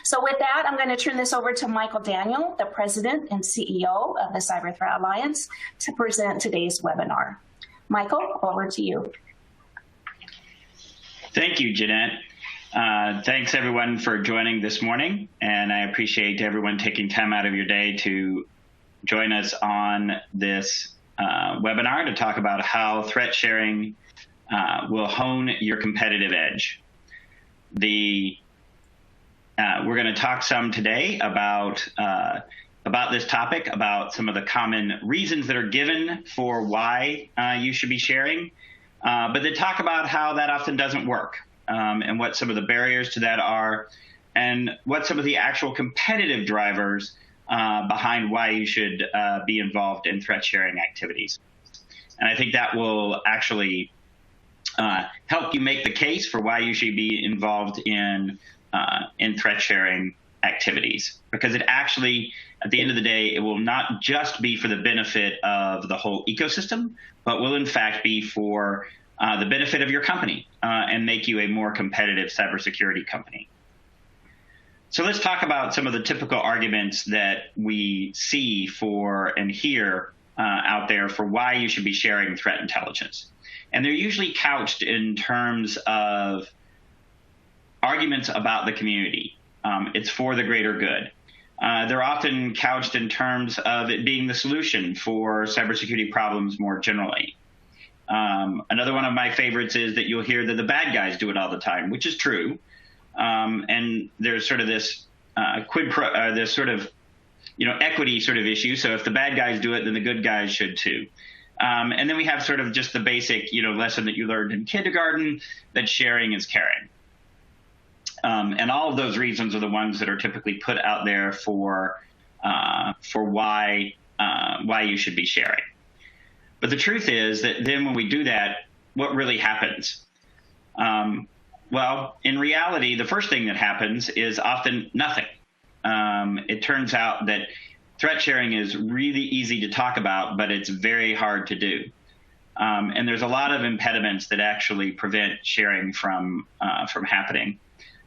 So with that, I'm going to turn this over to Michael Daniel, the President and CEO of the Cyber Threat Alliance, to present today's webinar. Michael, over to you. Thank you, Jeanette. Thanks, everyone, for joining this morning, and I appreciate everyone taking time out of your day to join us on this webinar to talk about how threat sharing will hone your competitive edge. We're going to talk some today about this topic, about some of the common reasons that are given for why you should be sharing, but then talk about how that often doesn't work, and what some of the barriers to that are, and what some of the actual competitive drivers behind why you should be involved in threat sharing activities. And I think that will actually help you make the case for why you should be involved in threat sharing activities, because it actually, at the end of the day, it will not just be for the benefit of the whole ecosystem, but will in fact be for the benefit of your company and make you a more competitive cybersecurity company. So let's talk about some of the typical arguments that we see for and hear out there for why you should be sharing threat intelligence. And they're usually couched in terms of arguments about the community. It's for the greater good. They're often couched in terms of it being the solution for cybersecurity problems more generally. Another one of my favorites is that you'll hear that the bad guys do it all the time, which is true. And there's sort of this this sort of, equity sort of issue. So if the bad guys do it, then the good guys should too. And then we have sort of just the basic, lesson that you learned in kindergarten, that sharing is caring. And all of those reasons are the ones that are typically put out there for why you should be sharing. But the truth is that then when we do that, what really happens? Well, in reality, the first thing that happens is often nothing. It turns out that threat sharing is really easy to talk about, but it's very hard to do. And there's a lot of impediments that actually prevent sharing from happening.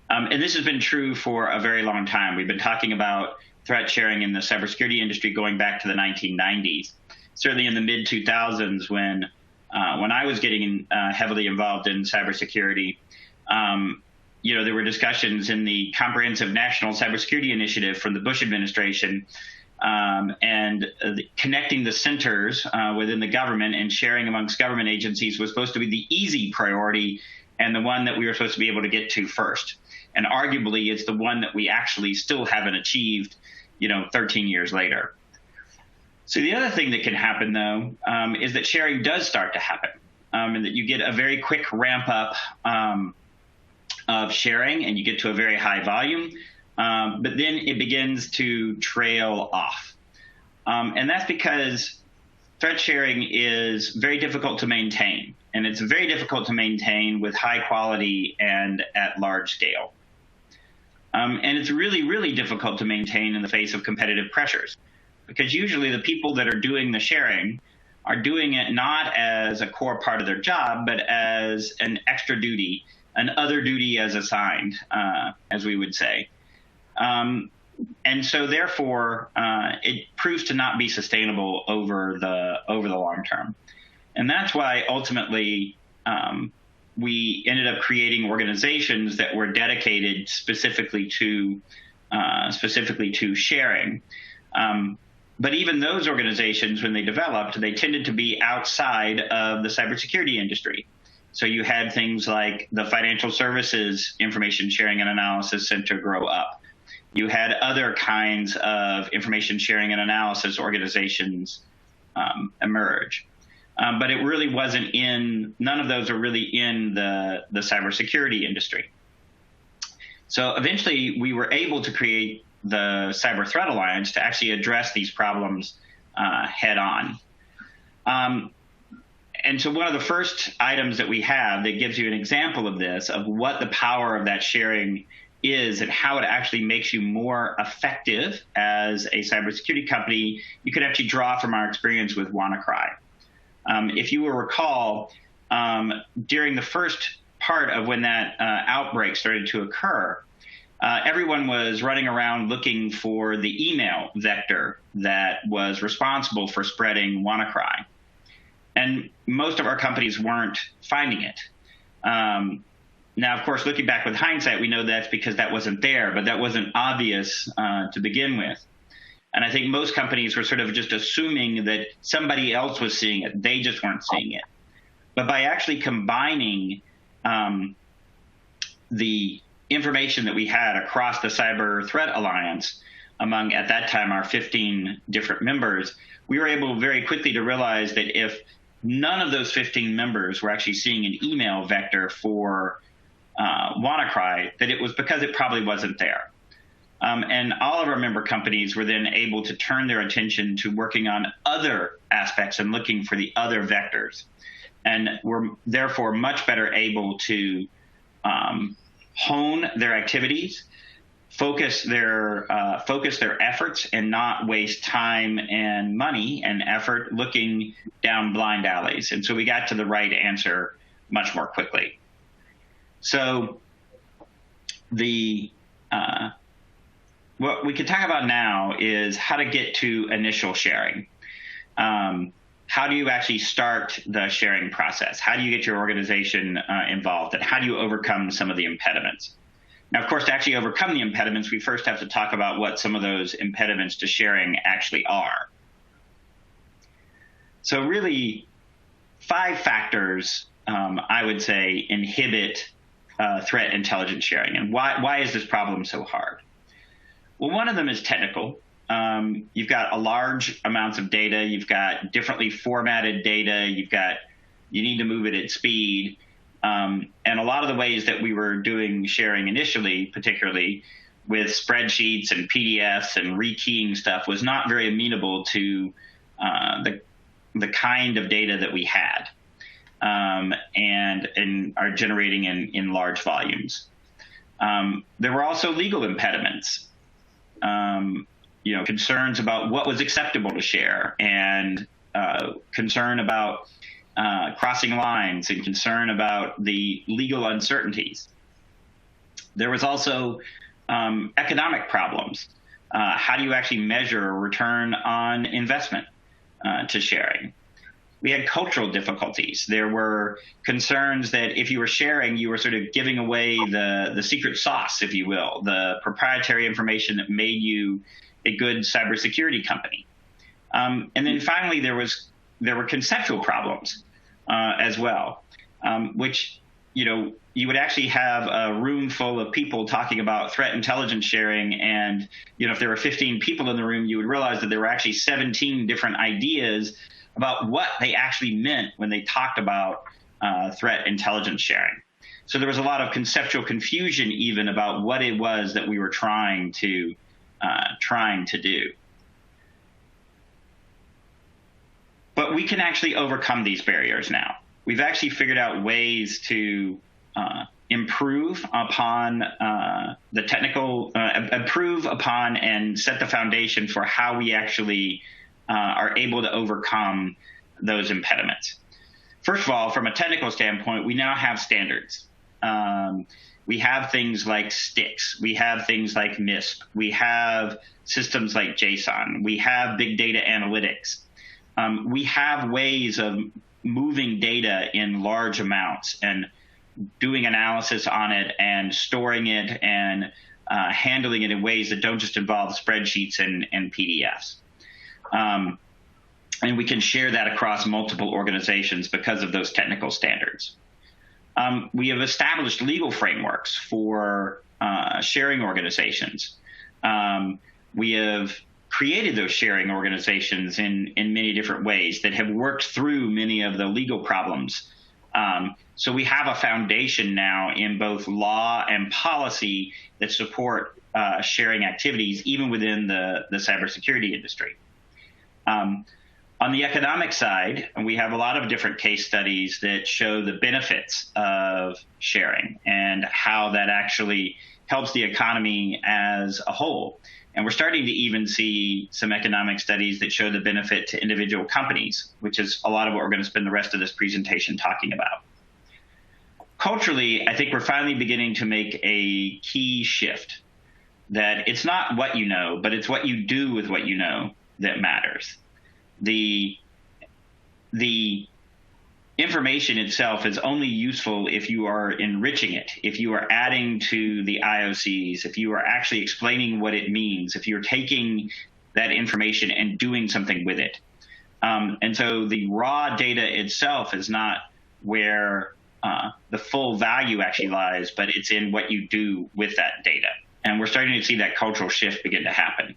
And this has been true for a very long time. We've been talking about threat sharing in the cybersecurity industry going back to the 1990s. Certainly in the mid-2000s, when I was getting heavily involved in cybersecurity, there were discussions in the Comprehensive National Cybersecurity Initiative from the Bush administration, and connecting the centers within the government and sharing amongst government agencies was supposed to be the easy priority and the one that we were supposed to be able to get to first. And arguably, it's the one that we actually still haven't achieved, 13 years later. So the other thing that can happen, though, is that sharing does start to happen, and that you get a very quick ramp up of sharing, and you get to a very high volume, but then it begins to trail off. And that's because threat sharing is very difficult to maintain, and it's very difficult to maintain with high quality and at large scale. And it's really, really difficult to maintain in the face of competitive pressures, because usually the people that are doing the sharing are doing it not as a core part of their job, but as an extra duty, an other duty as assigned, as we would say. And so therefore, it proves to not be sustainable over the long term. And that's why ultimately we ended up creating organizations that were dedicated specifically to sharing. But even those organizations, when they developed, they tended to be outside of the cybersecurity industry. So you had things like the Financial Services Information Sharing and Analysis Center grow up. You had other kinds of information sharing and analysis organizations emerge. But it really wasn't none of those are really in the cybersecurity industry. So eventually we were able to create the Cyber Threat Alliance to actually address these problems head on. And so one of the first items that we have that gives you an example of this, of what the power of that sharing is and how it actually makes you more effective as a cybersecurity company, you could actually draw from our experience with WannaCry. If you will recall, during the first part of when that outbreak started to occur, everyone was running around looking for the email vector that was responsible for spreading WannaCry. And most of our companies weren't finding it. Now, of course, looking back with hindsight, we know that's because that wasn't there, but that wasn't obvious to begin with. And I think most companies were sort of just assuming that somebody else was seeing it. They just weren't seeing it. But by actually combining the information that we had across the Cyber Threat Alliance among, at that time, our 15 different members, we were able very quickly to realize that if none of those 15 members were actually seeing an email vector for WannaCry, that it was because it probably wasn't there. And all of our member companies were then able to turn their attention to working on other aspects and looking for the other vectors, and were therefore much better able to hone their activities, focus their efforts, and not waste time and money and effort looking down blind alleys. And so we got to the right answer much more quickly. So what we could talk about now is how to get to initial sharing. How do you actually start the sharing process? How do you get your organization involved? And how do you overcome some of the impediments? Now, of course, to actually overcome the impediments, we first have to talk about what some of those impediments to sharing actually are. So really, 5 factors, I would say, inhibit threat intelligence sharing. And why is this problem so hard? Well, one of them is technical. You've got a large amounts of data. You've got differently formatted data. You need to move it at speed. And a lot of the ways that we were doing sharing initially, particularly with spreadsheets and PDFs and rekeying stuff, was not very amenable to the kind of data that we had and are generating in large volumes. There were also legal impediments. Concerns about what was acceptable to share, and concern about crossing lines, and concern about the legal uncertainties. There was also economic problems. How do you actually measure a return on investment to sharing? We had cultural difficulties. There were concerns that if you were sharing, you were sort of giving away the secret sauce, if you will, the proprietary information that made you a good cybersecurity company. And then finally, there were conceptual problems as well, which, you would actually have a room full of people talking about threat intelligence sharing. And, if there were 15 people in the room, you would realize that there were actually 17 different ideas about what they actually meant when they talked about threat intelligence sharing. So there was a lot of conceptual confusion even about what it was that we were trying to do. But we can actually overcome these barriers now. We've actually figured out ways to improve upon the technical, improve upon and set the foundation for how we actually are able to overcome those impediments. First of all, from a technical standpoint, we now have standards. We have things like STIX. We have things like MISP. We have systems like JSON. We have big data analytics. We have ways of moving data in large amounts and doing analysis on it and storing it and handling it in ways that don't just involve spreadsheets and PDFs. And we can share that across multiple organizations because of those technical standards. We have established legal frameworks for sharing organizations. We have created those sharing organizations in many different ways that have worked through many of the legal problems. So we have a foundation now in both law and policy that support sharing activities, even within the cybersecurity industry. On the economic side, we have a lot of different case studies that show the benefits of sharing and how that actually helps the economy as a whole. And we're starting to even see some economic studies that show the benefit to individual companies, which is a lot of what we're going to spend the rest of this presentation talking about. Culturally, I think we're finally beginning to make a key shift. that it's not what you know, but it's what you do with what you know that matters. The information itself is only useful if you are enriching it, if you are adding to the IOCs, if you are actually explaining what it means, if you're taking that information and doing something with it. And so the raw data itself is not where the full value actually lies, but it's in what you do with that data. And we're starting to see that cultural shift begin to happen.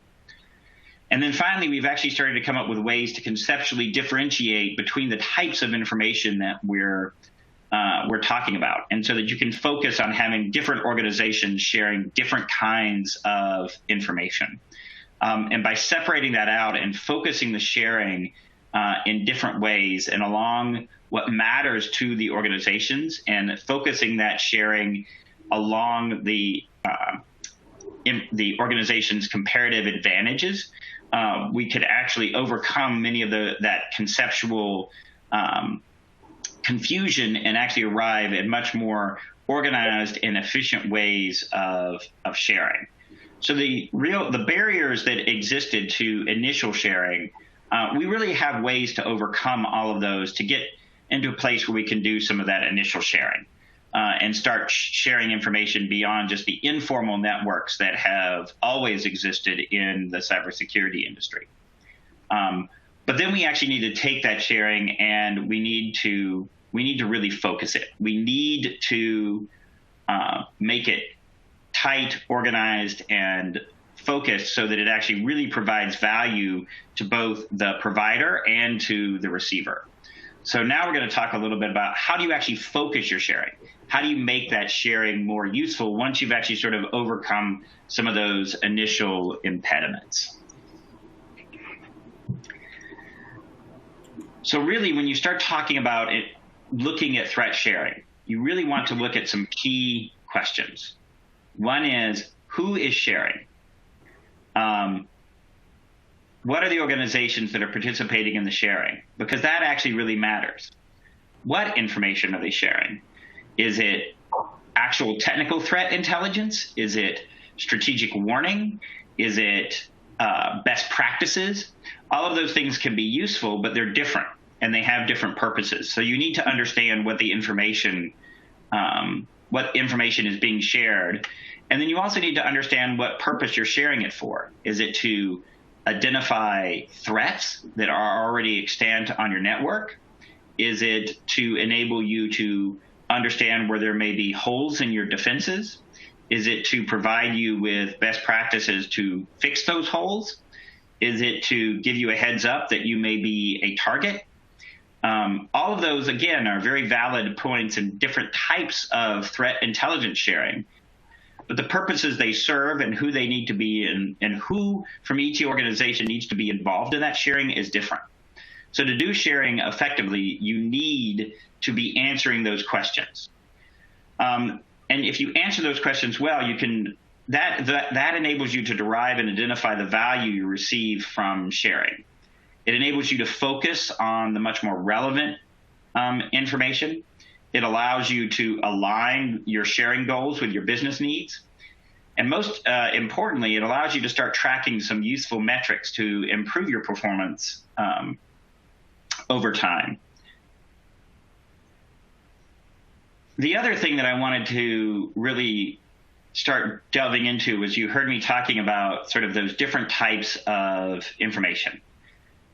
And then finally, we've actually started to come up with ways to conceptually differentiate between the types of information that we're talking about, and so that you can focus on having different organizations sharing different kinds of information. And by separating that out and focusing the sharing in different ways and along what matters to the organizations, and focusing that sharing along the organization's comparative advantages, we could actually overcome many of that conceptual confusion and actually arrive at much more organized and efficient ways of sharing. So the barriers that existed to initial sharing, we really have ways to overcome all of those to get into a place where we can do some of that initial sharing and start sharing information beyond just the informal networks that have always existed in the cybersecurity industry. But then we actually need to take that sharing and we need to really focus it. We need to make it tight, organized, and focused so that it actually really provides value to both the provider and to the receiver. So now we're going to talk a little bit about how do you actually focus your sharing? How do you make that sharing more useful once you've actually sort of overcome some of those initial impediments? So really, when you start talking about it, looking at threat sharing, you really want to look at some key questions. One is, who is sharing? What are the organizations that are participating in the sharing? Because that actually really matters. What information are they sharing? Is it actual technical threat intelligence? Is it strategic warning? Is it best practices? All of those things can be useful, but they're different and they have different purposes. So you need to understand what the information is being shared. And then you also need to understand what purpose you're sharing it for. Is it to identify threats that are already extant on your network? Is it to enable you to understand where there may be holes in your defenses? Is it to provide you with best practices to fix those holes? Is it to give you a heads up that you may be a target? All of those, again, are very valid points in different types of threat intelligence sharing. But the purposes they serve and who they need to be and who from each organization needs to be involved in that sharing is different. So to do sharing effectively, you need to be answering those questions. And if you answer those questions well, you can that enables you to derive and identify the value you receive from sharing. It enables you to focus on the much more relevant information. It allows you to align your sharing goals with your business needs. And most importantly, it allows you to start tracking some useful metrics to improve your performance over time. The other thing that I wanted to really start delving into was you heard me talking about sort of those different types of information.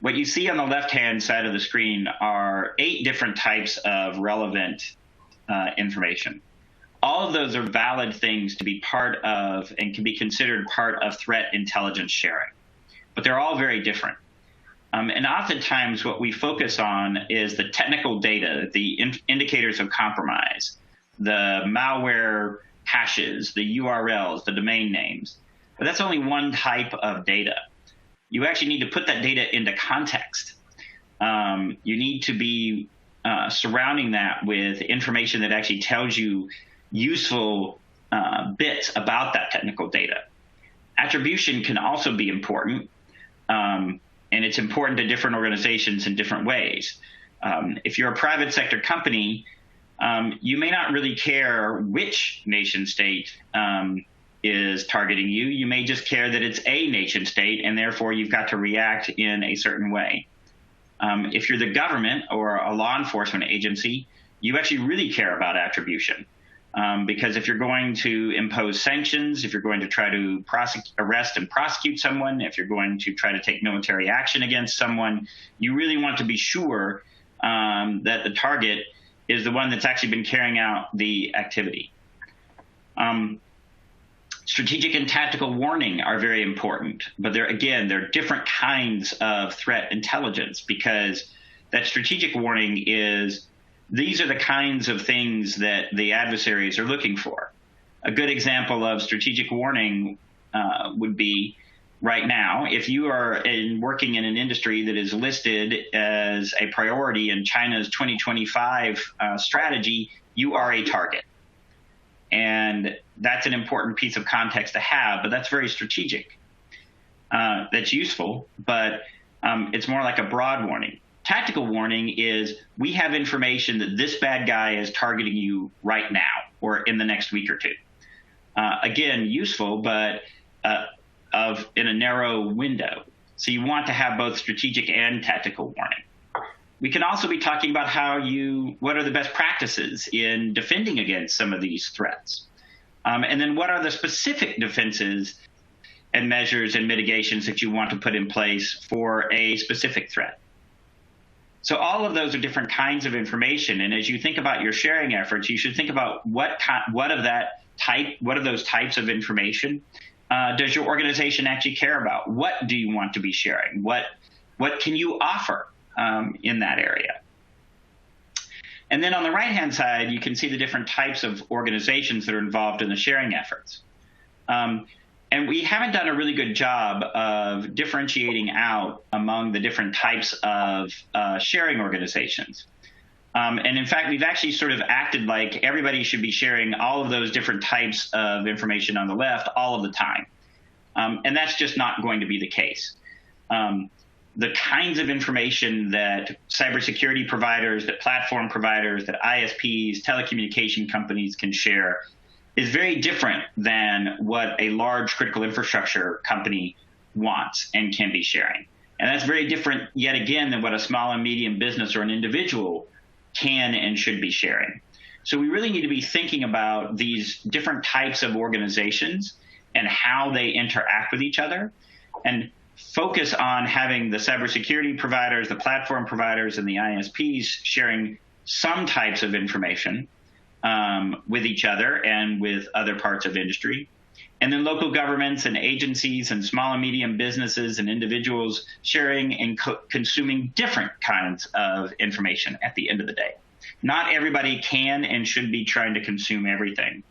What you see on the left-hand side of the screen are 8 different types of relevant information. All of those are valid things to be part of and can be considered part of threat intelligence sharing, but they're all very different. And oftentimes what we focus on is the technical data, the indicators of compromise, the malware hashes, the URLs, the domain names. But that's only one type of data. You actually need to put that data into context. You need to be surrounding that with information that actually tells you useful bits about that technical data. Attribution can also be important, and it's important to different organizations in different ways. If you're a private sector company, you may not really care which nation state is targeting you. You may just care that it's a nation state, and therefore you've got to react in a certain way. If you're the government or a law enforcement agency, you actually really care about attribution. Because if you're going to impose sanctions, if you're going to try to arrest and prosecute someone, if you're going to try to take military action against someone, you really want to be sure that the target is the one that's actually been carrying out the activity. Strategic and tactical warning are very important, but they're different kinds of threat intelligence, because that strategic warning is, these are the kinds of things that the adversaries are looking for. A good example of strategic warning would be right now, if you are working in an industry that is listed as a priority in China's 2025 strategy, you are a target. And that's an important piece of context to have, but that's very strategic. That's useful, but it's more like a broad warning. Tactical warning is, we have information that this bad guy is targeting you right now or in the next week or two. Again, useful, but in a narrow window. So you want to have both strategic and tactical warning. We can also be talking about what are the best practices in defending against some of these threats. And then what are the specific defenses and measures and mitigations that you want to put in place for a specific threat. So all of those are different kinds of information. And as you think about your sharing efforts, you should think about what of those types of information does your organization actually care about? What do you want to be sharing? What can you offer in that area? And then on the right-hand side, you can see the different types of organizations that are involved in the sharing efforts. And we haven't done a really good job of differentiating out among the different types of sharing organizations. And in fact, we've actually sort of acted like everybody should be sharing all of those different types of information on the left all of the time. And that's just not going to be the case. The kinds of information that cybersecurity providers, that platform providers, that ISPs, telecommunication companies can share is very different than what a large critical infrastructure company wants and can be sharing. And that's very different, yet again, than what a small and medium business or an individual can and should be sharing. So we really need to be thinking about these different types of organizations and how they interact with each other, and focus on having the cybersecurity providers, the platform providers, and the ISPs sharing some types of information with each other and with other parts of industry. And then local governments and agencies and small and medium businesses and individuals sharing and consuming different kinds of information at the end of the day. Not everybody can and should be trying to consume everything.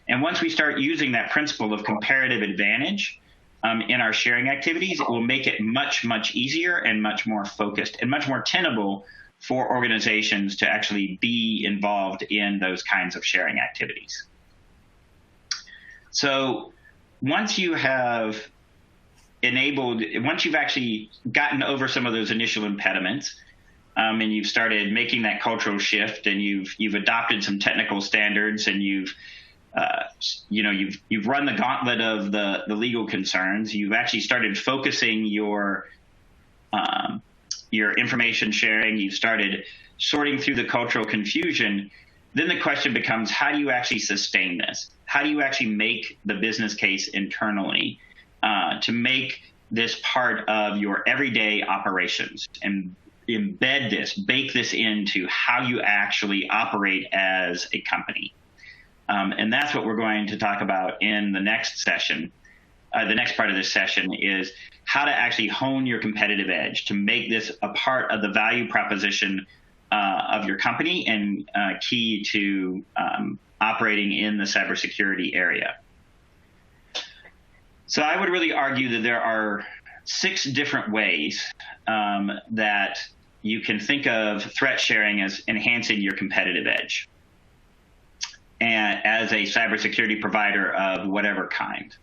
And once we start using that principle of comparative advantage in our sharing activities, it will make it much, much easier and much more focused and much more tenable for organizations to actually be involved in those kinds of sharing activities. So once you have once you've actually gotten over some of those initial impediments, and you've started making that cultural shift, and you've adopted some technical standards, and you've run the gauntlet of the legal concerns, you've actually started focusing your information sharing, you've started sorting through the cultural confusion, then the question becomes, how do you actually sustain this? How do you actually make the business case internally to make this part of your everyday operations and embed this, bake this into how you actually operate as a company? And that's what we're going to talk about in the next session. The next part of this session is how to actually hone your competitive edge to make this a part of the value proposition of your company and key to operating in the cybersecurity area. So I would really argue that there are 6 different ways that you can think of threat sharing as enhancing your competitive edge, and as a cybersecurity provider of whatever kind.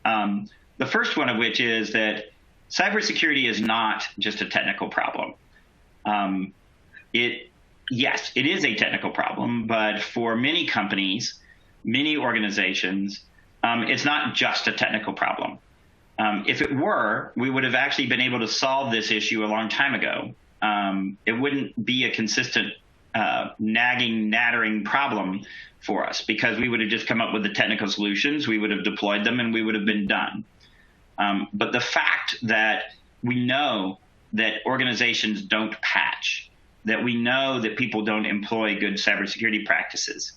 The first one of which is that cybersecurity is not just a technical problem. Yes, it is a technical problem, but for many companies, many organizations, it's not just a technical problem. If it were, we would have actually been able to solve this issue a long time ago. It wouldn't be a consistent nagging, nattering problem for us, because we would have just come up with the technical solutions, we would have deployed them, and we would have been done. But the fact that we know that organizations don't patch, that we know that people don't employ good cybersecurity practices,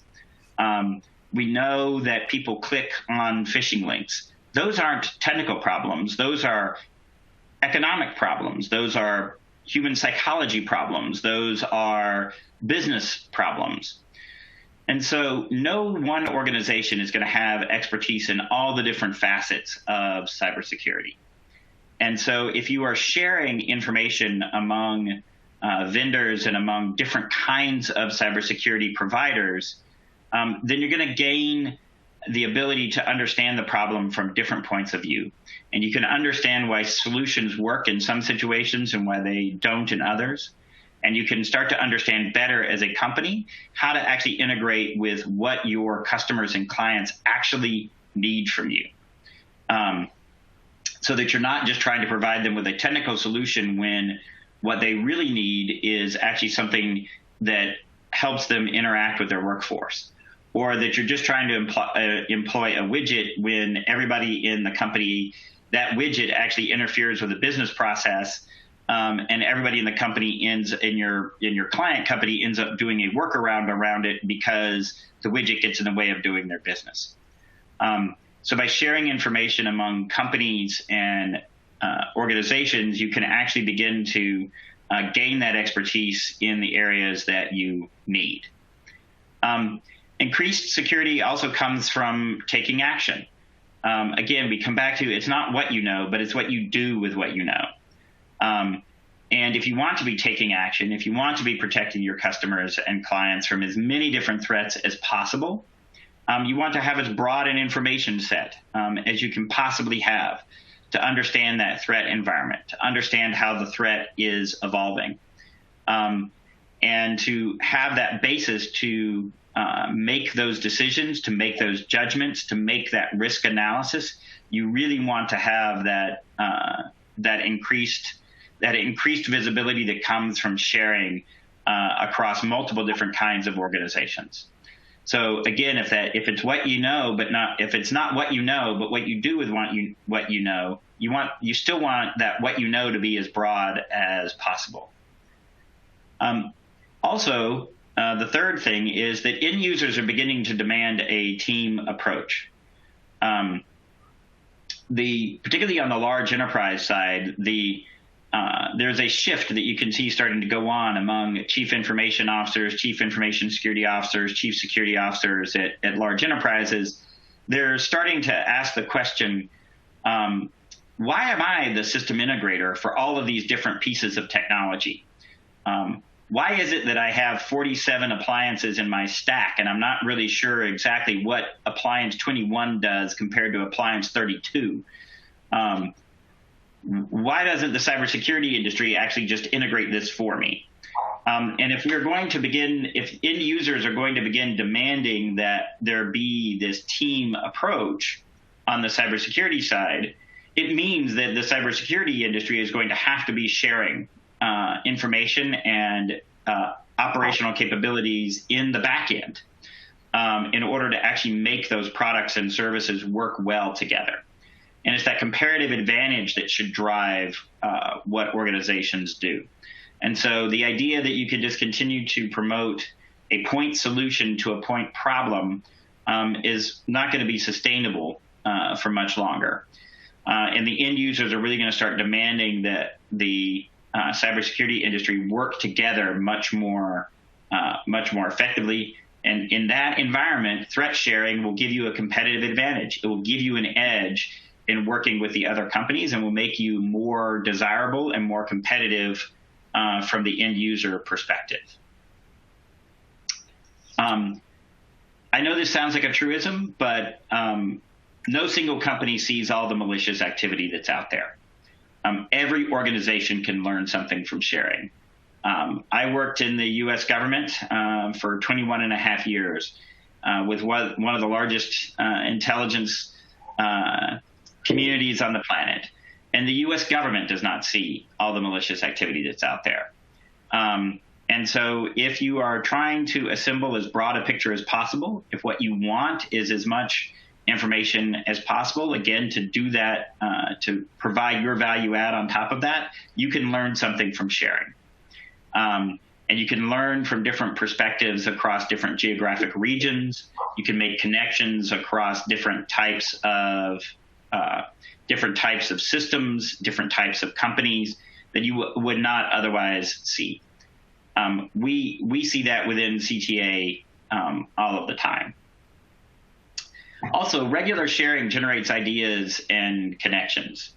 we know that people click on phishing links. Those aren't technical problems. Those are economic problems. Those are human psychology problems. Those are business problems. And so no one organization is going to have expertise in all the different facets of cybersecurity. And so if you are sharing information among vendors and among different kinds of cybersecurity providers, then you're going to gain the ability to understand the problem from different points of view. And you can understand why solutions work in some situations and why they don't in others. And you can start to understand better as a company how to actually integrate with what your customers and clients actually need from you. So that you're not just trying to provide them with a technical solution when what they really need is actually something that helps them interact with their workforce. Or that you're just trying to employ a widget when everybody in the company, that widget actually interferes with the business process, and everybody in the company in your client company ends up doing a workaround around it because the widget gets in the way of doing their business. So by sharing information among companies and organizations, you can actually begin to gain that expertise in the areas that you need. Increased security also comes from taking action. Again, we come back to it's not what you know, but it's what you do with what you know. And if you want to be taking action, if you want to be protecting your customers and clients from as many different threats as possible, you want to have as broad an information set as you can possibly have to understand that threat environment, to understand how the threat is evolving, and to have that basis to make those decisions, to make those judgments, to make that risk analysis. You really want to have that increased visibility that comes from sharing across multiple different kinds of organizations. So again, if it's what you know, but if it's not what you know, but what you do with what you know, you still want that what you know to be as broad as possible. Also, the third thing is that end users are beginning to demand a team approach. Particularly on the large enterprise side, there's a shift that you can see starting to go on among chief information officers, chief information security officers, chief security officers at large enterprises. They're starting to ask the question, why am I the system integrator for all of these different pieces of technology? Why is it that I have 47 appliances in my stack and I'm not really sure exactly what appliance 21 does compared to appliance 32? Why doesn't the cybersecurity industry actually just integrate this for me? And if end users are going to begin demanding that there be this team approach on the cybersecurity side, it means that the cybersecurity industry is going to have to be sharing information and operational capabilities in the back end in order to actually make those products and services work well together. And it's that comparative advantage that should drive what organizations do. And so the idea that you could just continue to promote a point solution to a point problem is not going to be sustainable for much longer. And the end users are really going to start demanding that the cybersecurity industry work together much more effectively. And in that environment, threat sharing will give you a competitive advantage. It will give you an edge in working with the other companies and will make you more desirable and more competitive from the end user perspective. I know this sounds like a truism, but no single company sees all the malicious activity that's out there. Every organization can learn something from sharing. I worked in the U.S. government for 21 and a half years with one of the largest intelligence communities on the planet. And the U.S. government does not see all the malicious activity that's out there. And so if you are trying to assemble as broad a picture as possible, if what you want is as much information as possible, again, to do that, to provide your value add on top of that, you can learn something from sharing. And you can learn from different perspectives across different geographic regions. You can make connections across different types of systems, different types of companies that you would not otherwise see. We see that within CTA all of the time. Also, regular sharing generates ideas and connections.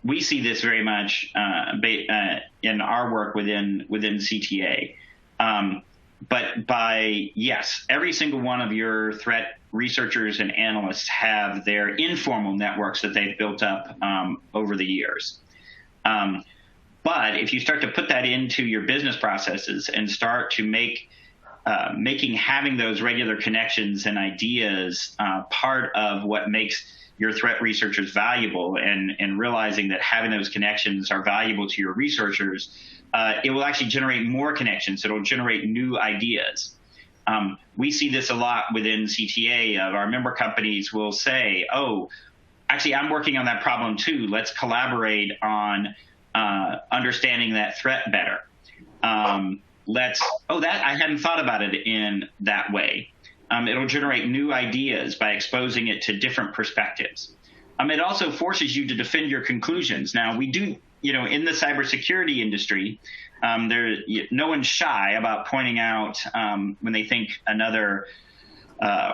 We see this very much in our work within CTA. But yes, every single one of your threat researchers and analysts have their informal networks that they've built up over the years. But if you start to put that into your business processes and start to having those regular connections and ideas part of what makes your threat researchers valuable, and realizing that having those connections are valuable to your researchers, it will actually generate more connections. It'll generate new ideas. We see this a lot within CTA. Our member companies will say, oh, actually, I'm working on that problem too. Let's collaborate on understanding that threat better. I hadn't thought about it in that way. It'll generate new ideas by exposing it to different perspectives. It also forces you to defend your conclusions. Now, we do, in the cybersecurity industry, no one's shy about pointing out when they think another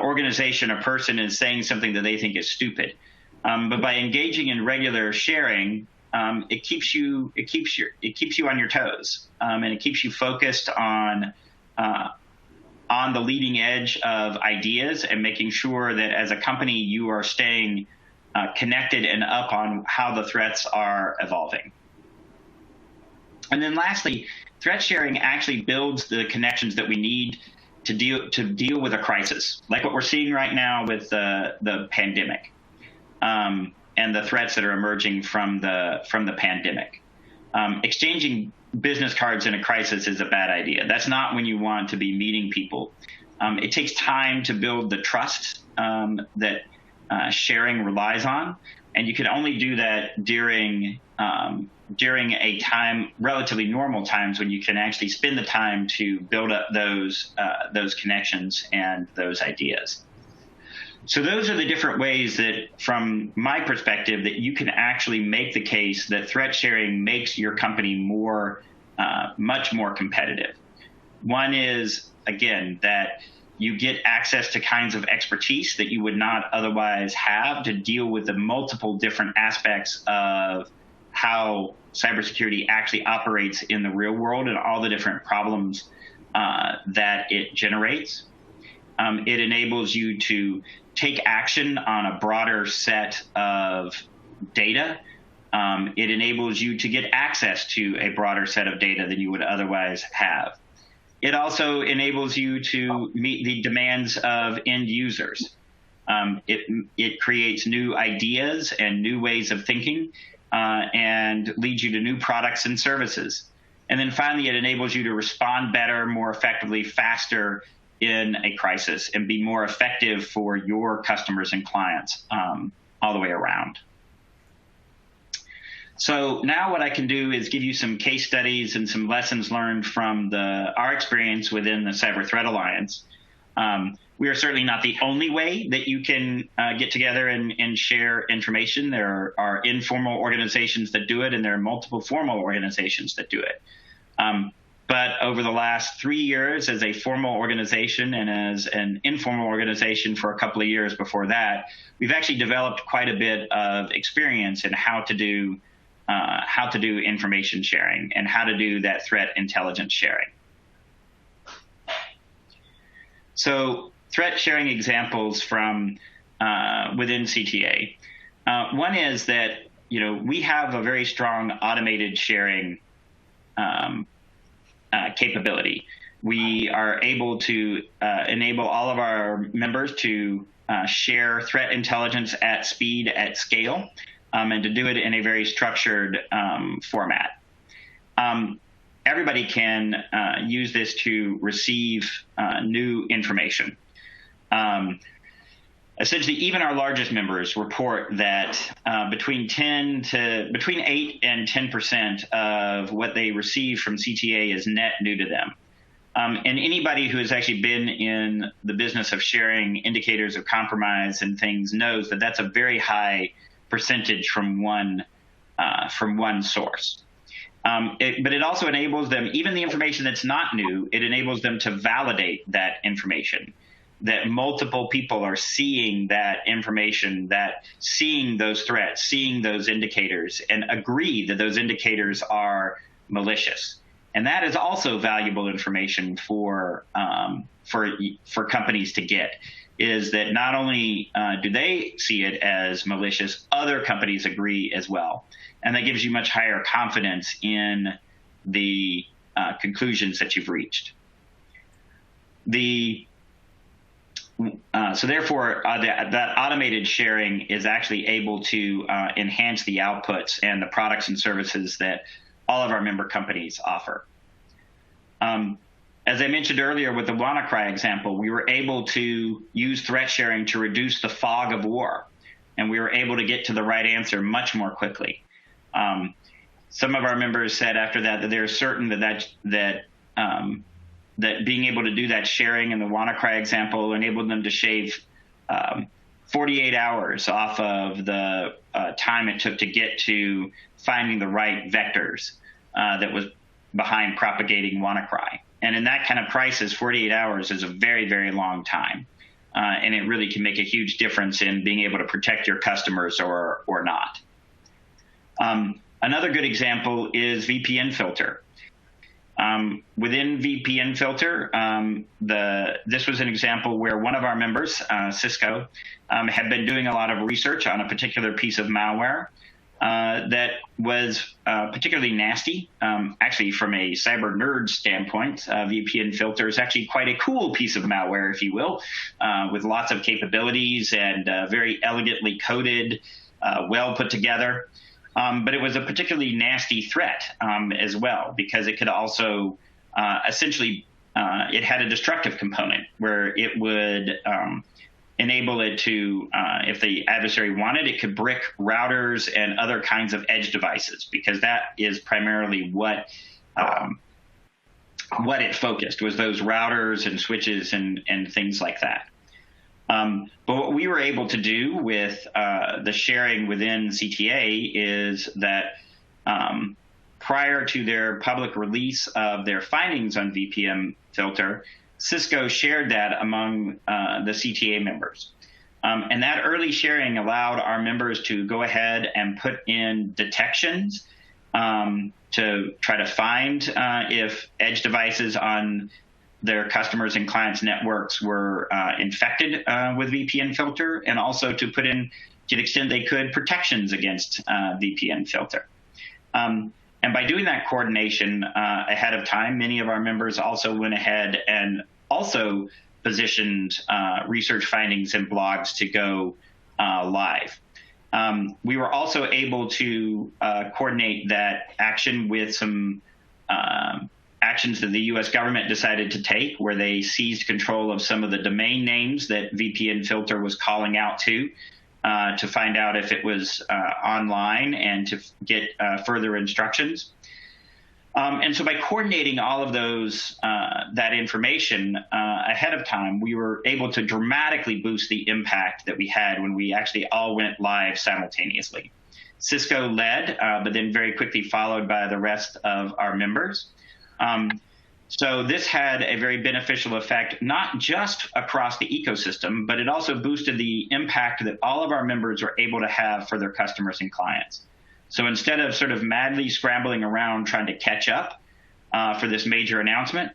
organization or person is saying something that they think is stupid. But by engaging in regular sharing, it keeps you on your toes, and it keeps you focused on the leading edge of ideas, and making sure that as a company you are staying connected and up on how the threats are evolving. And then lastly, threat sharing actually builds the connections that we need to deal with a crisis, like what we're seeing right now with the pandemic. And the threats that are emerging from the pandemic. Exchanging business cards in a crisis is a bad idea. That's not when you want to be meeting people. It takes time to build the trust that sharing relies on, and you can only do that during a time, relatively normal times, when you can actually spend the time to build up those connections and those ideas. So those are the different ways that, from my perspective, that you can actually make the case that threat sharing makes your company much more competitive. One is, again, that you get access to kinds of expertise that you would not otherwise have to deal with the multiple different aspects of how cybersecurity actually operates in the real world and all the different problems that it generates. It enables you to take action on a broader set of data. It enables you to get access to a broader set of data than you would otherwise have. It also enables you to meet the demands of end users. It creates new ideas and new ways of thinking, and leads you to new products and services. And then finally, it enables you to respond better, more effectively, faster in a crisis, and be more effective for your customers and clients all the way around. So now what I can do is give you some case studies and some lessons learned from our experience within the Cyber Threat Alliance. We are certainly not the only way that you can get together and share information. There are informal organizations that do it, and there are multiple formal organizations that do it. But over the last 3 years as a formal organization and as an informal organization for a couple of years before that, we've actually developed quite a bit of experience in how to do information sharing and how to do that threat intelligence sharing. So threat sharing examples from within CTA. One is that we have a very strong automated sharing capability. We are able to enable all of our members to share threat intelligence at speed, at scale, and to do it in a very structured format. Everybody can use this to receive new information. Essentially, even our largest members report that between 8 and 10% of what they receive from CTA is net new to them. And anybody who has actually been in the business of sharing indicators of compromise and things knows that that's a very high percentage from one source. But it also enables them, even the information that's not new, it enables them to validate that information, that multiple people are seeing that information, that seeing those threats, seeing those indicators, and agree that those indicators are malicious. And that is also valuable information for companies to get, is that not only do they see it as malicious, other companies agree as well. And that gives you much higher confidence in the conclusions that you've reached. So therefore, that automated sharing is actually able to enhance the outputs and the products and services that all of our member companies offer. As I mentioned earlier with the WannaCry example, we were able to use threat sharing to reduce the fog of war, and we were able to get to the right answer much more quickly. Some of our members said after that they're certain that being able to do that sharing in the WannaCry example enabled them to shave 48 hours off of the time it took to get to finding the right vectors that was behind propagating WannaCry. And in that kind of crisis, 48 hours is a very, very long time. And it really can make a huge difference in being able to protect your customers or not. Another good example is VPN filter. Within VPN filter, this was an example where one of our members, Cisco, had been doing a lot of research on a particular piece of malware that was particularly nasty. Actually, from a cyber nerd standpoint, VPN filter is actually quite a cool piece of malware, if you will, with lots of capabilities and very elegantly coded, well put together. But it was a particularly nasty threat as well, because it could also essentially, it had a destructive component where it would enable it to, if the adversary wanted, it could brick routers and other kinds of edge devices, because that is primarily what it focused, was those routers and switches and things like that. But what we were able to do with the sharing within CTA is that prior to their public release of their findings on VPN filter, Cisco shared that among the CTA members. And that early sharing allowed our members to go ahead and put in detections to try to find if edge devices on their customers' and clients' networks were infected with VPN filter, and also to put in, to the extent they could, protections against VPN filter. And by doing that coordination ahead of time, many of our members also went ahead and also positioned research findings and blogs to go live. We were also able to coordinate that action with some actions that the U.S. government decided to take, where they seized control of some of the domain names that VPN filter was calling out to find out if it was online and to get further instructions. And so by coordinating all of those, that information ahead of time, we were able to dramatically boost the impact that we had when we actually all went live simultaneously. Cisco led, but then very quickly followed by the rest of our members. So this had a very beneficial effect, not just across the ecosystem, but it also boosted the impact that all of our members were able to have for their customers and clients. So instead of sort of madly scrambling around trying to catch up for this major announcement,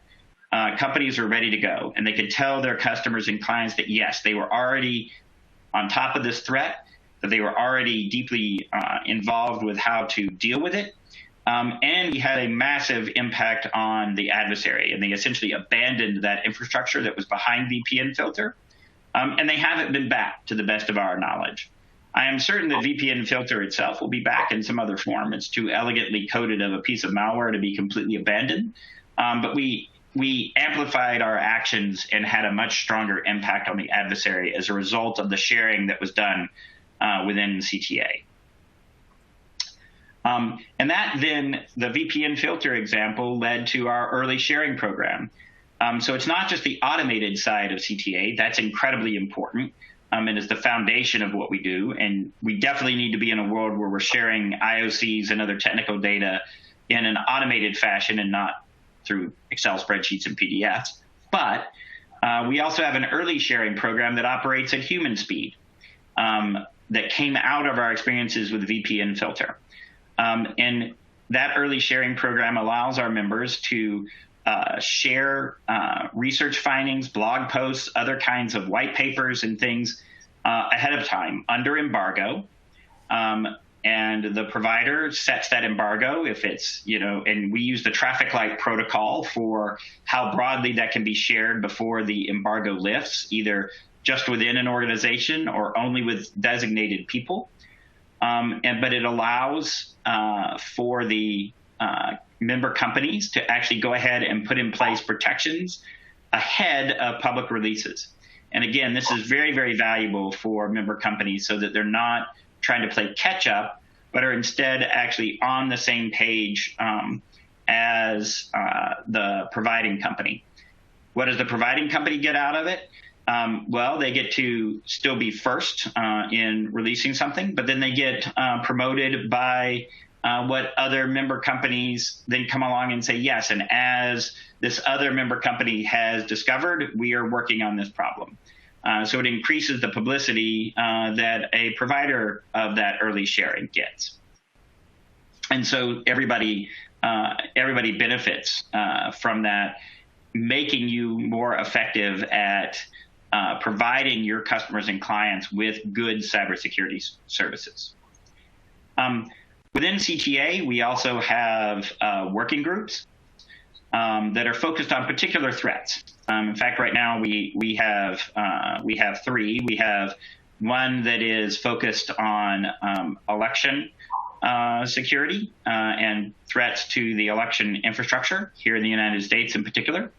companies were ready to go, and they could tell their customers and clients that, yes, they were already on top of this threat, that they were already deeply involved with how to deal with it, And we had a massive impact on the adversary, and they essentially abandoned that infrastructure that was behind VPN filter, and they haven't been back to the best of our knowledge. I am certain that VPN filter itself will be back in some other form. It's too elegantly coded of a piece of malware to be completely abandoned, but we amplified our actions and had a much stronger impact on the adversary as a result of the sharing that was done within CTA. And that then, the VPN filter example led to our early sharing program. So it's not just the automated side of CTA. That's incredibly important and is the foundation of what we do. And we definitely need to be in a world where we're sharing IOCs and other technical data in an automated fashion and not through Excel spreadsheets and PDFs. But we also have an early sharing program that operates at human speed that came out of our experiences with VPN filter. And that early sharing program allows our members to share research findings, blog posts, other kinds of white papers and things ahead of time under embargo. And the provider sets that embargo if it's, and we use the traffic light protocol for how broadly that can be shared before the embargo lifts, either just within an organization or only with designated people. But it allows for the member companies to actually go ahead and put in place protections ahead of public releases. And again, this is very, very valuable for member companies so that they're not trying to play catch up, but are instead actually on the same page as the providing company. What does the providing company get out of it? Well, they get to still be first in releasing something, but then they get promoted by what other member companies then come along and say, yes, and as this other member company has discovered, we are working on this problem. So it increases the publicity that a provider of that early sharing gets. And so everybody benefits from that, making you more effective at providing your customers and clients with good cybersecurity services. Within CTA, we also have working groups that are focused on particular threats. In fact, right now we have three. We have one that is focused on election security and threats to the election infrastructure here in the United States in particular.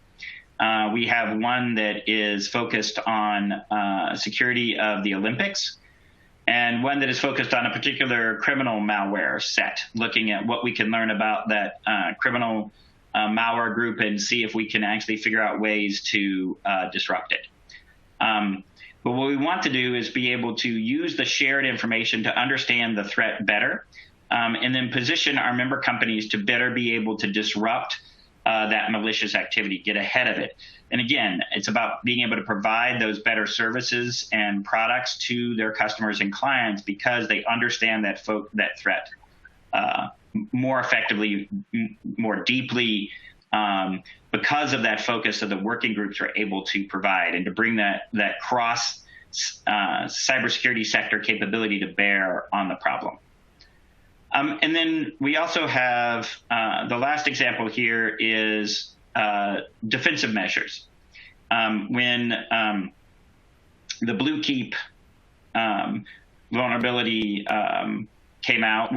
We have one that is focused on security of the Olympics, and one that is focused on a particular criminal malware set, looking at what we can learn about that criminal malware group and see if we can actually figure out ways to disrupt it. But what we want to do is be able to use the shared information to understand the threat better, and then position our member companies to better be able to disrupt that malicious activity, get ahead of it. And again, it's about being able to provide those better services and products to their customers and clients because they understand that threat more effectively, more deeply, because of that focus that the working groups are able to provide and to bring that cross cybersecurity sector capability to bear on the problem. And then we also have the last example here is defensive measures. When the Blue Keep vulnerability came out,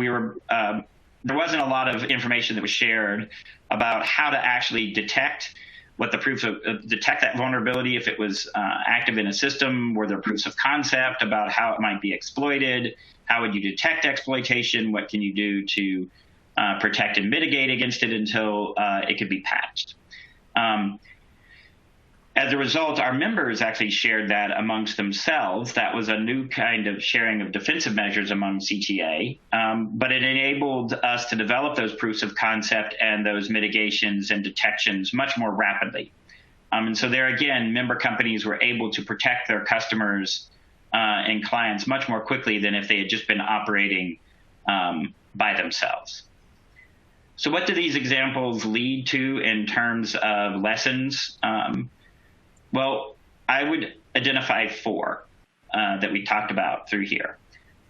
there wasn't a lot of information that was shared about how to actually detect what the proofs of detect that vulnerability if it was active in a system. Were there proofs of concept about how it might be exploited? How would you detect exploitation? What can you do to protect and mitigate against it until it could be patched? As a result, our members actually shared that amongst themselves. That was a new kind of sharing of defensive measures among CTA, but it enabled us to develop those proofs of concept and those mitigations and detections much more rapidly. And so there again, member companies were able to protect their customers and clients much more quickly than if they had just been operating by themselves. So what do these examples lead to in terms of lessons? Well, I would identify four that we talked about through here.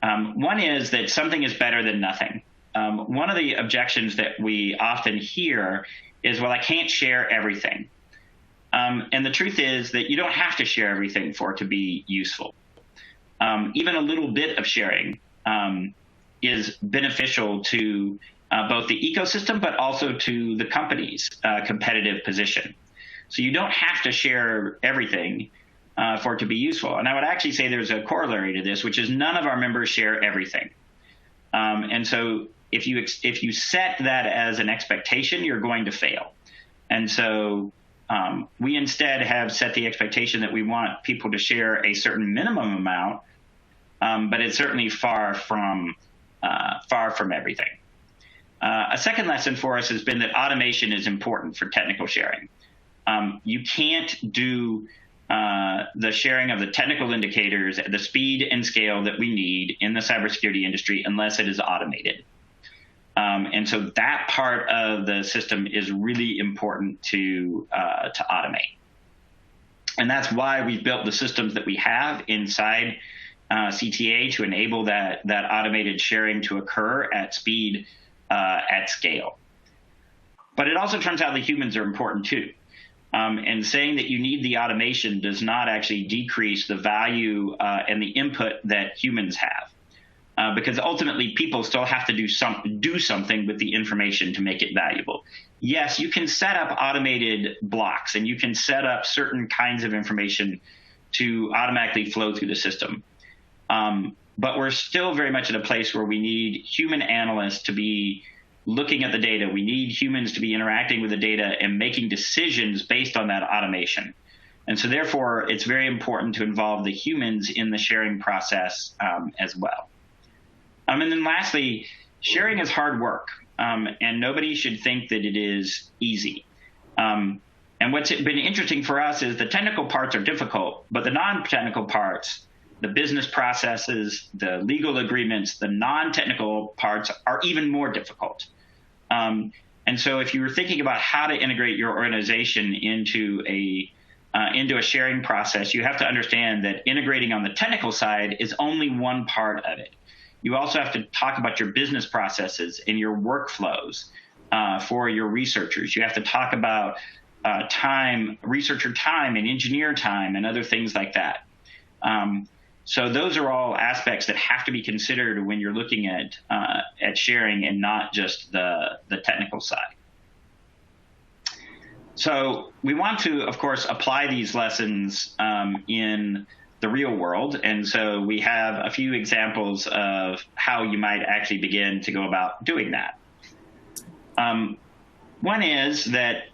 One is that something is better than nothing. one of the objections that we often hear is, well, I can't share everything. And the truth is that you don't have to share everything for it to be useful. Even a little bit of sharing is beneficial to both the ecosystem, but also to the company's competitive position. So you don't have to share everything for it to be useful. And I would actually say there's a corollary to this, which is none of our members share everything. And so if you set that as an expectation, you're going to fail. And so we instead have set the expectation that we want people to share a certain minimum amount, but it's certainly far from everything. A second lesson for us has been that automation is important for technical sharing. You can't do the sharing of the technical indicators at the speed and scale that we need in the cybersecurity industry unless it is automated. And so that part of the system is really important to automate. And that's why we've built the systems that we have inside CTA to enable that automated sharing to occur at speed, at scale. But it also turns out that humans are important too. And saying that you need the automation does not actually decrease the value and the input that humans have. Because ultimately, people still have to do something with the information to make it valuable. Yes, you can set up automated blocks, and you can set up certain kinds of information to automatically flow through the system. But we're still very much at a place where we need human analysts to be looking at the data. We need humans to be interacting with the data and making decisions based on that automation. And so therefore, it's very important to involve the humans in the sharing process as well. And then lastly, sharing is hard work, and nobody should think that it is easy. And what's been interesting for us is the technical parts are difficult, but the non-technical parts, the business processes, the legal agreements, the non-technical parts are even more difficult. And so if you were thinking about how to integrate your organization into a sharing process, you have to understand that integrating on the technical side is only one part of it. You also have to talk about your business processes and your workflows for your researchers. You have to talk about time, researcher time and engineer time and other things like that. So those are all aspects that have to be considered when you're looking at sharing and not just the technical side. So we want to, of course, apply these lessons in the real world. And so we have a few examples of how you might actually begin to go about doing that. One is that,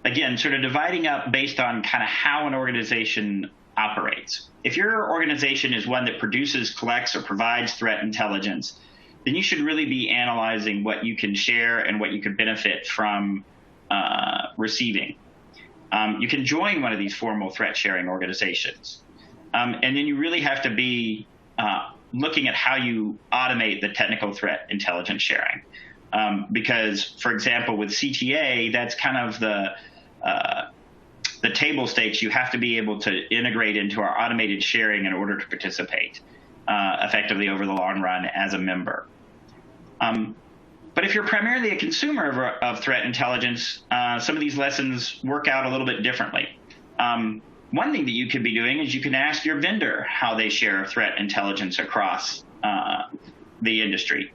again, sort of dividing up based on kind of how an organization operates. If your organization is one that produces, collects, or provides threat intelligence, then you should really be analyzing what you can share and what you can benefit from receiving. You can join one of these formal threat sharing organizations. And then you really have to be looking at how you automate the technical threat intelligence sharing. Because, for example, with CTA, that's kind of the table stakes. You have to be able to integrate into our automated sharing in order to participate effectively over the long run as a member. But if you're primarily a consumer of threat intelligence, some of these lessons work out a little bit differently. One thing that you could be doing is you can ask your vendor how they share threat intelligence across the industry.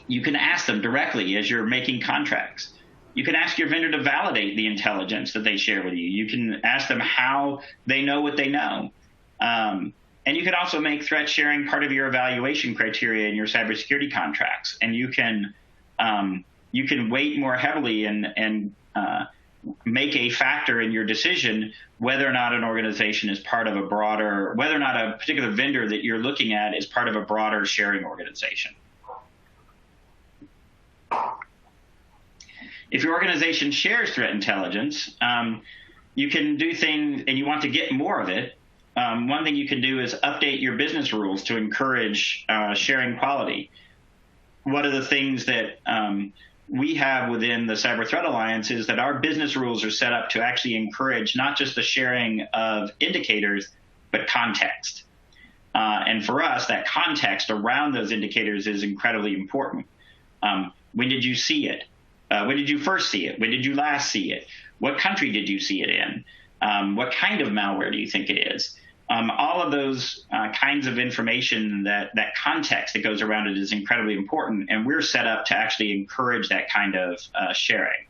You can ask them directly as you're making contracts. You can ask your vendor to validate the intelligence that they share with you. You can ask them how they know what they know. And you can also make threat sharing part of your evaluation criteria in your cybersecurity contracts. And you can weight more heavily and make a factor in your decision whether or not an organization is part of a broader, whether or not a particular vendor that you're looking at is part of a broader sharing organization. If your organization shares threat intelligence, you can do things, and you want to get more of it. One thing you can do is update your business rules to encourage sharing quality. One of the things that we have within the Cyber Threat Alliance is that our business rules are set up to actually encourage not just the sharing of indicators, but context. And for us, that context around those indicators is incredibly important. When did you see it? When did you first see it? When did you last see it? What country did you see it in? What kind of malware do you think it is? All of those kinds of information, that context that goes around it is incredibly important, and we're set up to actually encourage that kind of sharing.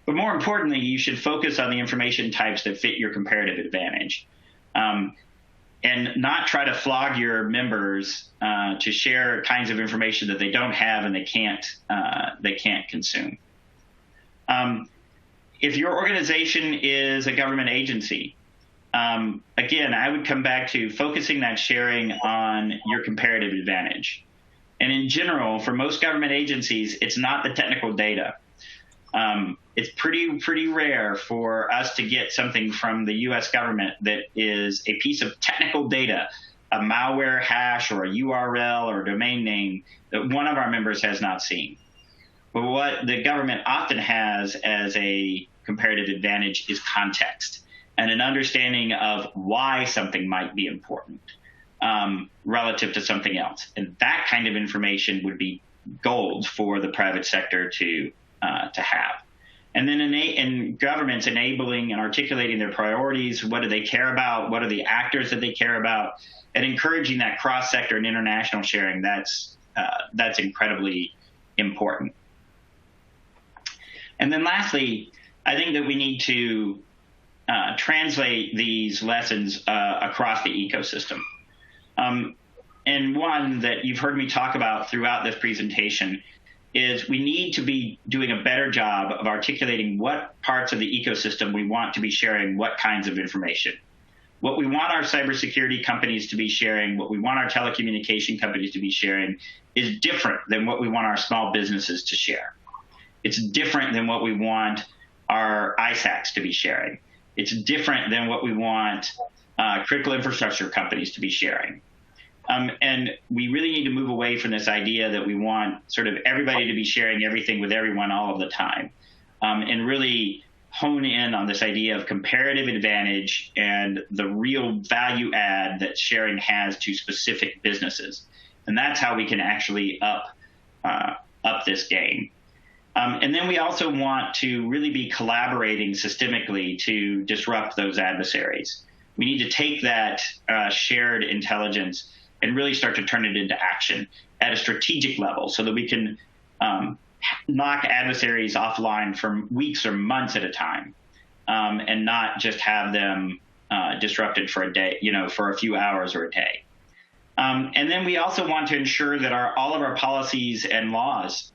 But more importantly, you should focus on the information types that fit your comparative advantage, and not try to flog your members to share kinds of information that they don't have and they can't consume. If your organization is a government agency, again, I would come back to focusing that sharing on your comparative advantage. And in general, for most government agencies, it's not the technical data. It's pretty rare for us to get something from the U.S. government that is a piece of technical data, a malware hash or a URL or a domain name that one of our members has not seen. But what the government often has as a comparative advantage is context and an understanding of why something might be important relative to something else. And that kind of information would be gold for the private sector to have. And then in governments, enabling and articulating their priorities, what do they care about, what are the actors that they care about, and encouraging that cross-sector and international sharing, that's incredibly important. And then lastly, I think that we need to translate these lessons across the ecosystem. And one that you've heard me talk about throughout this presentation is we need to be doing a better job of articulating what parts of the ecosystem we want to be sharing what kinds of information. What we want our cybersecurity companies to be sharing, what we want our telecommunication companies to be sharing is different than what we want our small businesses to share. It's different than what we want our ISACs to be sharing. It's different than what we want critical infrastructure companies to be sharing. And we really need to move away from this idea that we want sort of everybody to be sharing everything with everyone all of the time, and really hone in on this idea of comparative advantage and the real value add that sharing has to specific businesses. And that's how we can actually up this game. And then we also want to really be collaborating systemically to disrupt those adversaries. We need to take that shared intelligence and really start to turn it into action at a strategic level so that we can knock adversaries offline for weeks or months at a time, and not just have them disrupted for a day, for a few hours or a day. And then we also want to ensure that all of our policies and laws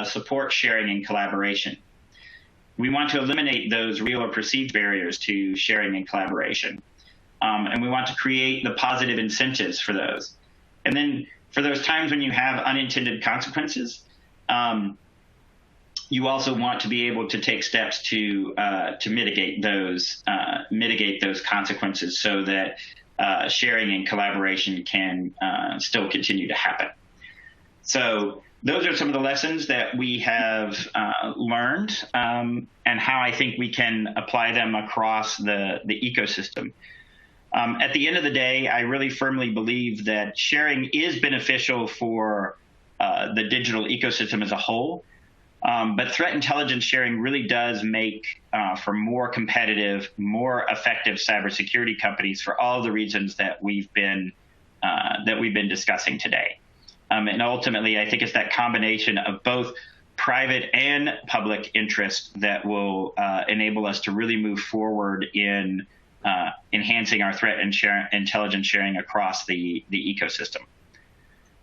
support sharing and collaboration. We want to eliminate those real or perceived barriers to sharing and collaboration. And we want to create the positive incentives for those. And then for those times when you have unintended consequences, you also want to be able to take steps to mitigate those consequences so that sharing and collaboration can still continue to happen. So those are some of the lessons that we have learned, and how I think we can apply them across the ecosystem. At the end of the day, I really firmly believe that sharing is beneficial for the digital ecosystem as a whole, but threat intelligence sharing really does make for more competitive, more effective cybersecurity companies for all the reasons that we've been discussing today. And ultimately, I think it's that combination of both private and public interest that will enable us to really move forward in enhancing our threat and intelligence sharing across the ecosystem.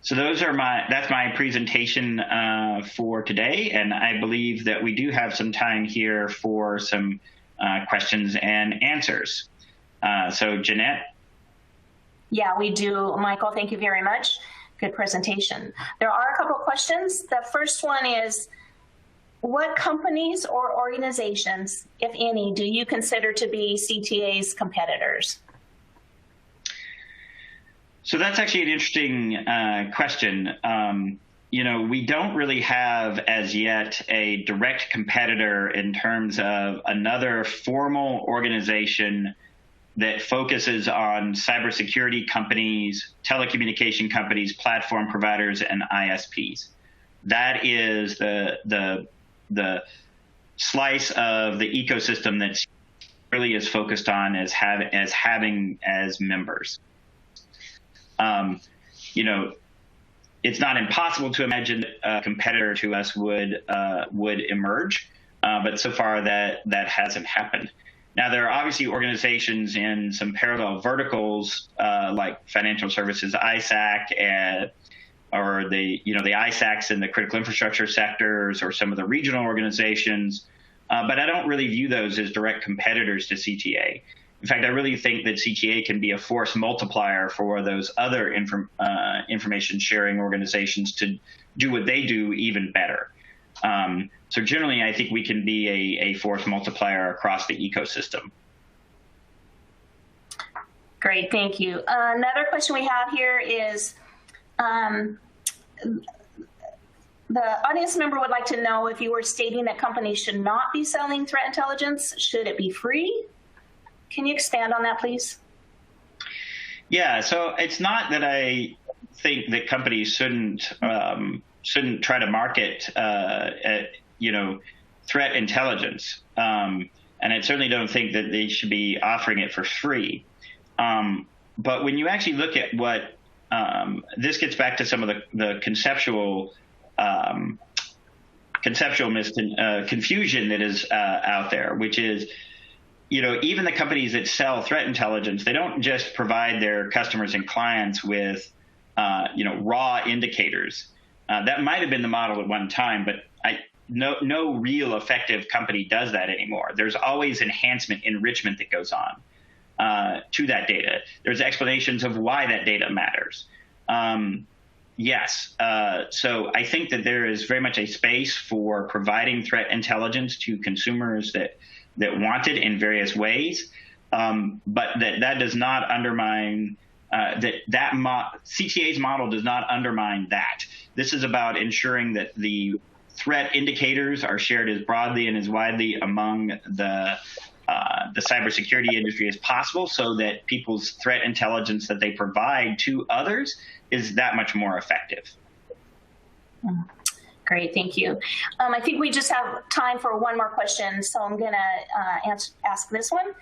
So that's my presentation for today, and I believe that we do have some time here for some questions and answers. So Jeanette? Yeah, we do. Michael, thank you very much. Good presentation. There are a couple of questions. The first one is, what companies or organizations, if any, do you consider to be CTA's competitors? So that's actually an interesting question. We don't really have as yet a direct competitor in terms of another formal organization that focuses on cybersecurity companies, telecommunication companies, platform providers, and ISPs. That is the slice of the ecosystem that really is focused on as having as members. It's not impossible to imagine a competitor to us would emerge, but so far that hasn't happened. Now, there are obviously organizations in some parallel verticals like financial services, ISAC, or the ISACs in the critical infrastructure sectors, or some of the regional organizations. But I don't really view those as direct competitors to CTA. In fact, I really think that CTA can be a force multiplier for those other information sharing organizations to do what they do even better. So generally, I think we can be a force multiplier across the ecosystem. Great, thank you. Another question we have here is, the audience member would like to know if you were stating that companies should not be selling threat intelligence, should it be free? Can you expand on that, please? Yeah, so it's not that I think that companies shouldn't try to market, threat intelligence, and I certainly don't think that they should be offering it for free. But when you actually look at what this gets back to some of the conceptual confusion that is out there, which is, even the companies that sell threat intelligence, they don't just provide their customers and clients with, raw indicators. That might have been the model at one time, but no real effective company does that anymore. There's always enrichment that goes on to that data. There's explanations of why that data matters. Yes. So I think that there is very much a space for providing threat intelligence to consumers that want it in various ways, but that does not undermine CTA's model does not undermine that. This is about ensuring that the threat indicators are shared as broadly and as widely among the cybersecurity industry as possible, so that people's threat intelligence that they provide to others is that much more effective. Great, thank you. I think we just have time for one more question, so I'm going to ask this one.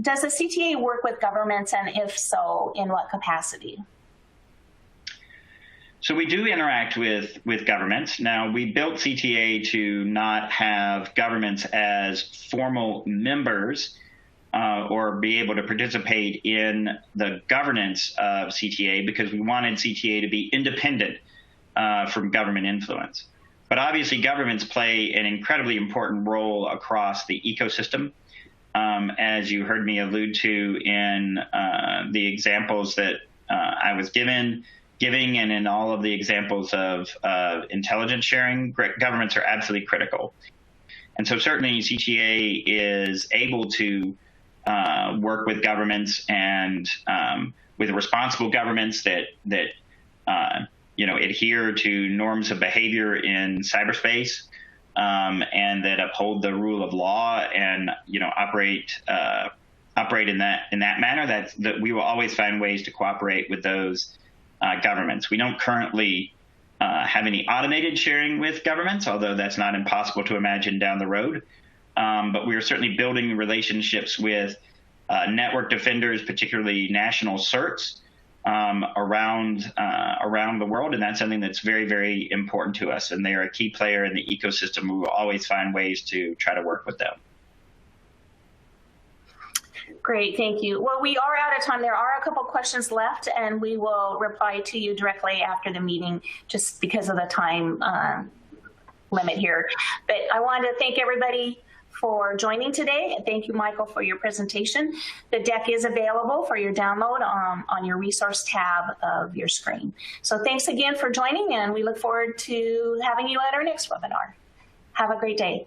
Does the CTA work with governments, and if so, in what capacity? So we do interact with governments. Now, we built CTA to not have governments as formal members or be able to participate in the governance of CTA, because we wanted CTA to be independent from government influence. But obviously, governments play an incredibly important role across the ecosystem. As you heard me allude to in the examples that I was giving, and in all of the examples of intelligence sharing, governments are absolutely critical. And so certainly CTA is able to work with governments and with responsible governments that adhere to norms of behavior in cyberspace, and that uphold the rule of law and operate in that manner. That we will always find ways to cooperate with those governments. We don't currently have any automated sharing with governments, although that's not impossible to imagine down the road. But we are certainly building relationships with network defenders, particularly national CERTs, around the world, and that's something that's very, very important to us. And they are a key player in the ecosystem. We will always find ways to try to work with them. Great, thank you. Well, we are out of time. There are a couple questions left, and we will reply to you directly after the meeting, just because of the time limit here. But I wanted to thank everybody for joining today. Thank you, Michael, for your presentation. The deck is available for your download on your resource tab of your screen. So thanks again for joining, and we look forward to having you at our next webinar. Have a great day.